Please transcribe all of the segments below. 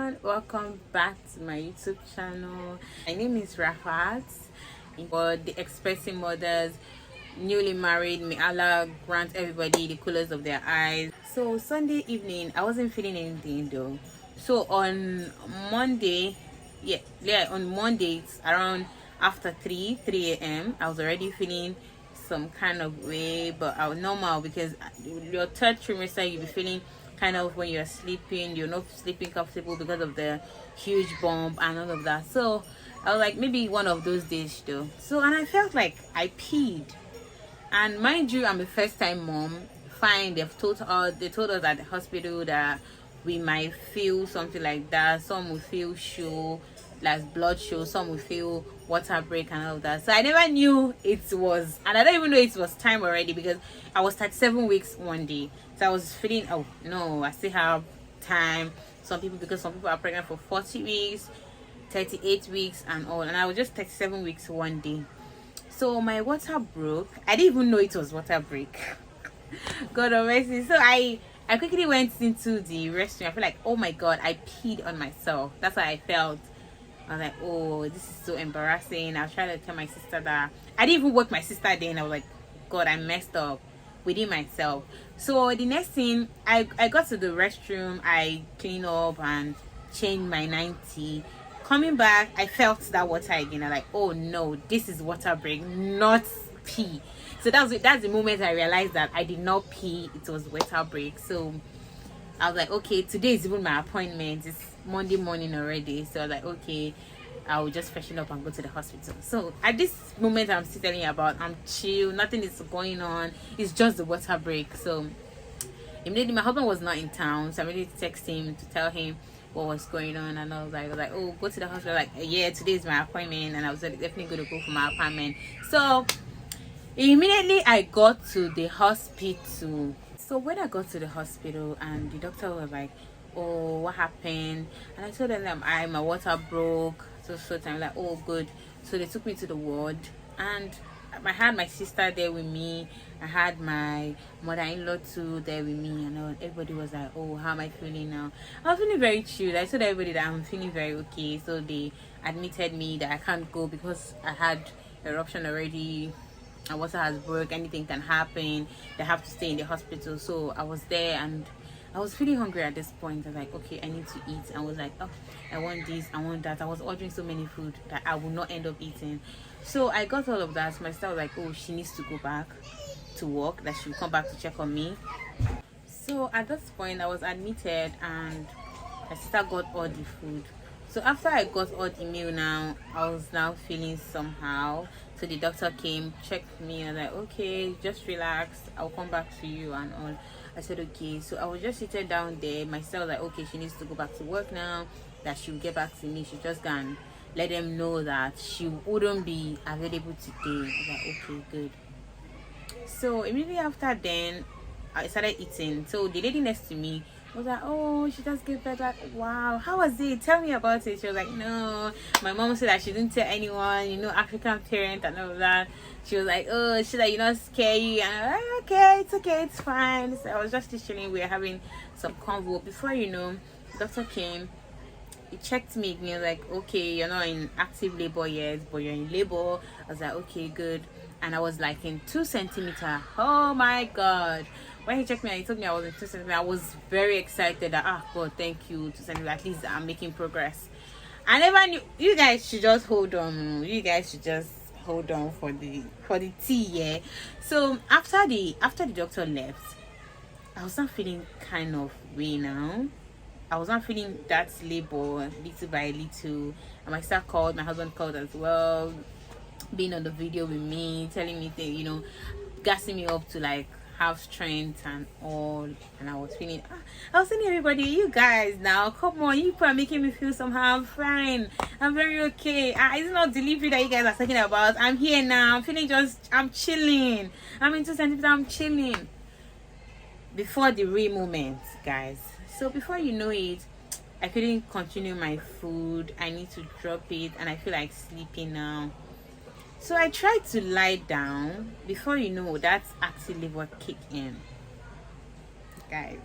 everyone, welcome back to my YouTube channel. My name is Rafat. For the expecting mothers, newly married, may Allah grant everybody the colors of their eyes. So Sunday evening, I wasn't feeling anything though. So on Monday, on Monday it's around after 3 a.m. I was already feeling some kind of way, but I was normal because your third trimester you'll be feeling kind of when you're sleeping, you're not sleeping comfortable because of the huge bump and all of that. So I was like, maybe one of those days though. So and I felt like I peed, and mind you, I'm a first time mom. Fine, they told us at the hospital that we might feel something like that. Some will feel show, like blood show, some will feel water break and all of that. So I never knew it was, and I don't even know it was time already because I was 37 weeks one day. So I was feeling, oh no, I still have time. Because some people are pregnant for 40 weeks, 38 weeks and all, and I was just 37 weeks one day. So my water broke. I didn't even know it was water break. God mercy. So I quickly went into the restroom. I feel like, oh my god, I peed on myself. That's how I felt. I was like, oh, this is so embarrassing. I was trying to tell my sister that I didn't even wake my sister then. I was like, God, I messed up within myself. So the next thing, I got to the restroom, I cleaned up and changed my 90. Coming back, I felt that water again. I'm like, oh no, this is water break, not pee. So that's the moment I realized that I did not pee, it was water break. So I was like, okay, today is even my appointment. It's Monday morning already. So I was like, okay, I will just freshen up and go to the hospital. So at this moment I'm still telling you about, I'm chill, nothing is going on. It's just the water break. So immediately my husband was not in town, so I immediately text him to tell him what was going on, and I was like, oh, go to the hospital. Like, yeah, today is my appointment, and I was definitely going to go for my appointment. So immediately I got to the hospital. So when I got to the hospital, and the doctor was like, oh, what happened? And I told them that my water broke. So I'm like, oh, good. So they took me to the ward, and I had my sister there with me. I had my mother-in-law too there with me, and everybody was like, oh, how am I feeling now? I was feeling very chill. I told everybody that I'm feeling very okay. So they admitted me that I can't go because I had eruption already. My water has broke, anything can happen. They have to stay in the hospital. So I was there, and I was feeling hungry at this point. I was like, okay, I need to eat. I was like, oh, I want this, I want that. I was ordering so many food that I would not end up eating. So I got all of that. My sister was like, oh, she needs to go back to work, that she will come back to check on me. So at this point I was admitted, and my sister got all the food. So after I got all the meal, now I was now feeling somehow. So the doctor came, checked me, and like, okay, just relax, I'll come back to you and all. I said okay. So I was just seated down there. My sister was like, okay, she needs to go back to work now, that she'll get back to me. She just gonna let them know that she wouldn't be available today. I was like, okay, good. So immediately after then, I started eating. So the lady next to me was like, oh, she just gave birth. Like, wow, how was it? Tell me about it. She was like, no, my mom said that she didn't tell anyone, African parent and all of that. She was like, oh, she's like, not scary. And I'm like, okay, it's fine. So I was just chilling. We were having some convo. Before you know, the doctor came. He checked me and he was like, okay, you're not in active labor yet, but you're in labor. I was like, okay, good. And I was like in 2 centimeters. Oh my god. When he checked me and he told me I was in 2 centimeters, I was very excited that, god, thank you, 2 centimeters, at least I'm making progress. I never knew. You guys should just hold on. You guys should just hold on for the tea, yeah. So after the doctor left, I was not feeling kind of way now. I was not feeling that labor little by little. And my sister called, my husband called as well, being on the video with me, telling me things, gassing me up to like have strength and all. And I was feeling, I was telling everybody, you guys now, come on, you people are making me feel somehow. I'm fine, I'm very okay. It's not delivery that you guys are talking about. I'm here now, I'm feeling I'm chilling. I'm into centimeters, I'm chilling. Before the real moment, guys. So before you know it, I couldn't continue my food. I need to drop it, and I feel like sleeping now. So I tried to lie down. Before you know, that's active labor kick in, guys.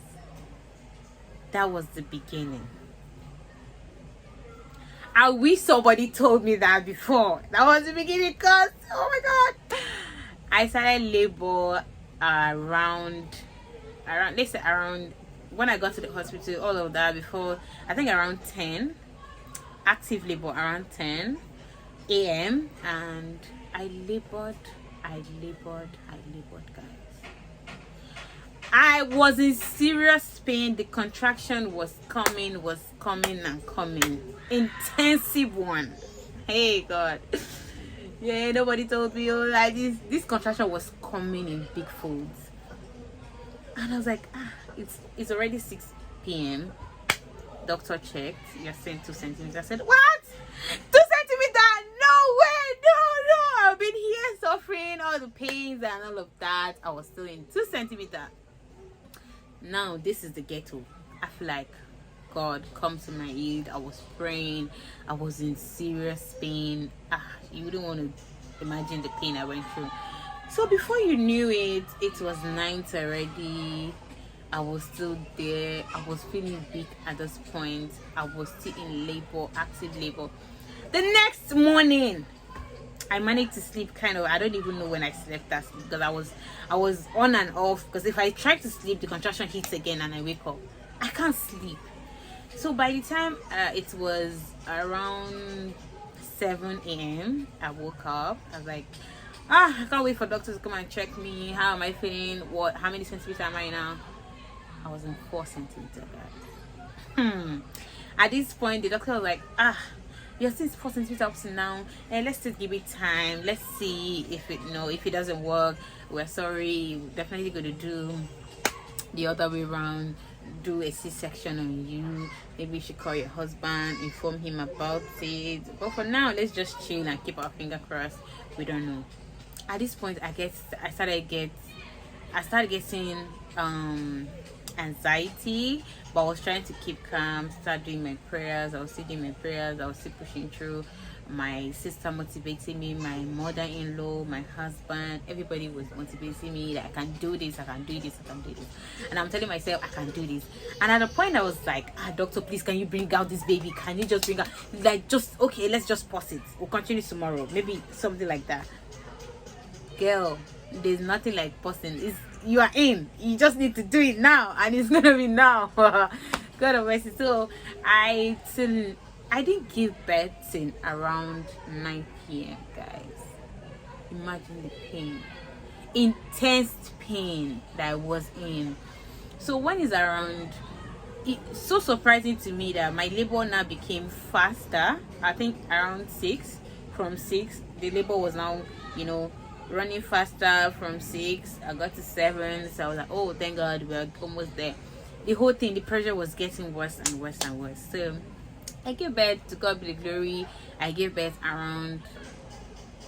That was the beginning. I wish somebody told me that before. That was the beginning, because oh my god, I started labor around let's say around when I got to the hospital, all of that before, I think around 10, active labor around 10 a.m. and I labored, guys. I was in serious pain. The contraction was coming and coming. Intensive one. Hey God. Yeah, nobody told me, oh, like this contraction was coming in big folds. And I was like, it's already 6 p.m. Doctor checked. You're saying 2 centimeters. I said, what? 2 centimeters? No way! No! I've been here suffering all the pains and all of that. I was still in 2 centimeters. Now this is the ghetto. I feel like God come to my aid. I was praying. I was in serious pain. You wouldn't want to imagine the pain I went through. So before you knew it, it was night already. I was still there. I was feeling weak at this point. I was still in labor, active labor. The next morning, I managed to sleep kind of. I don't even know when I slept that sleep, because I was on and off, because if I try to sleep, the contraction hits again and I wake up. I can't sleep. So by the time it was around 7 a.m., I woke up. I was like, I can't wait for doctors to come and check me. How am I feeling? How many centimeters am I now? I was in 4 centimeters, guys. At this point, the doctor was like, you're still 4 centimeters up to now, and let's just give it time. Let's see if it doesn't work. We're sorry. We're definitely going to do the other way around. Do a C-section on you. Maybe you should call your husband, inform him about it. But for now, let's just chill and keep our finger crossed. We don't know. At this point, I started getting anxiety, but I was trying to keep calm, start doing my prayers. I was still doing my prayers. I was still pushing through. My sister motivated me, my mother-in-law, my husband, everybody was motivating me that I can do this, I can do this, I can do this. And I'm telling myself I can do this. And at a point I was like, doctor, please, can you bring out this baby? Can you just bring out, like, just okay, let's just pause it, we'll continue tomorrow, maybe something like that. Girl, there's nothing like pausing. You are in, you just need to do it now, and it's gonna be now. God of mercy. So I didn't give birth till around 9 p.m. guys. Imagine the pain, intense pain that I was in. So when it's around, it's so surprising to me that my labor now became faster. I think around 6, from 6 the labor was now running faster. From 6 I got to 7, so I was like, oh, thank God, we're almost there. The whole thing, the pressure was getting worse and worse and worse. So I gave birth, to God be the glory. I gave birth around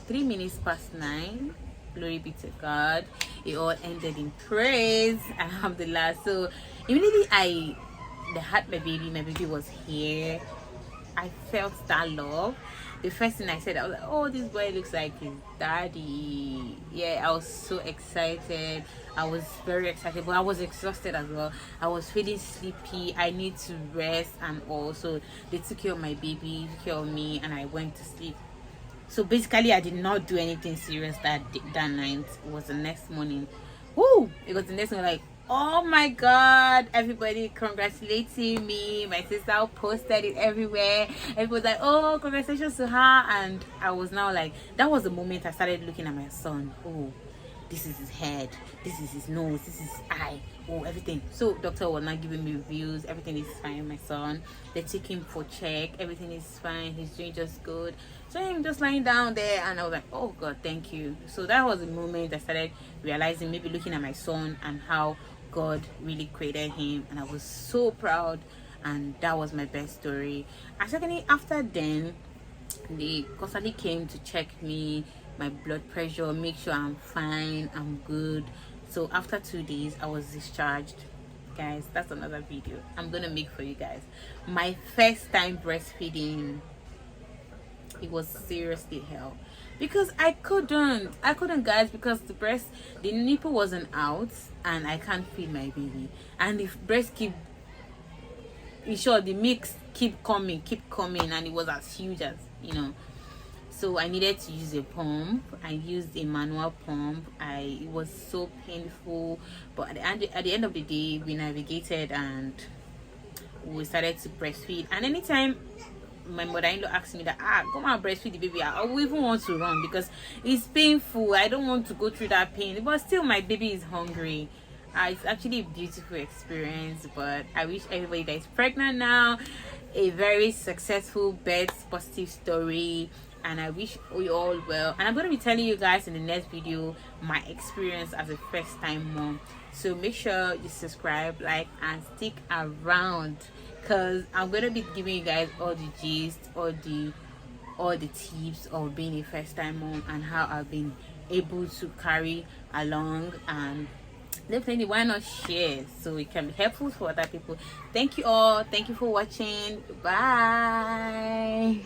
3 minutes past 9. Glory be to God. It all ended in praise. Alhamdulillah. So immediately I had my baby was here. I felt that love. The first thing I said, I was like, oh, this boy looks like his daddy. Yeah, I was so excited. I was very excited, but I was exhausted as well. I was feeling sleepy. I need to rest, and also they took care of my baby, took care of me, and I went to sleep. So basically, I did not do anything serious that night. It was the next morning. Woo! It was the next morning, like, oh my God, everybody congratulating me. My sister posted it everywhere. Everybody was like, oh, congratulations to her. And I was now like, that was the moment I started looking at my son. Oh, this is his head, this is his nose, this is his eye, oh, everything. So doctor was not giving me reviews. Everything is fine, my son. They took him for check. Everything is fine. He's doing just good. So I'm just lying down there, and I was like, oh God, thank you. So that was the moment I started realizing, maybe looking at my son and how God really created him, and I was so proud. And that was my best story. And secondly, after then, they constantly came to check me, my blood pressure, make sure I'm fine, I'm good. So after 2 days I was discharged. Guys, that's another video I'm gonna make for you guys. My first time breastfeeding, it was seriously hell, because I couldn't guys, because the nipple wasn't out and I can't feed my baby, and the breast keep in short, the mix keep coming, and it was as huge as, so I needed to use a pump. I used a manual pump. It was so painful, but at the end of the day, we navigated and we started to breastfeed. And anytime my mother-in-law asked me that, come and breastfeed the baby, I will even want to run because it's painful. I don't want to go through that pain, but still my baby is hungry. It's actually a beautiful experience, but I wish everybody that is pregnant now a very successful birth positive story, and I wish you all well. And I'm going to be telling you guys in the next video my experience as a first time mom, so make sure you subscribe, like, and stick around, because I'm going to be giving you guys all the gist, all the tips of being a first time mom and how I've been able to carry along. And definitely, why not share so it can be helpful for other people. Thank you all. Thank you for watching. Bye.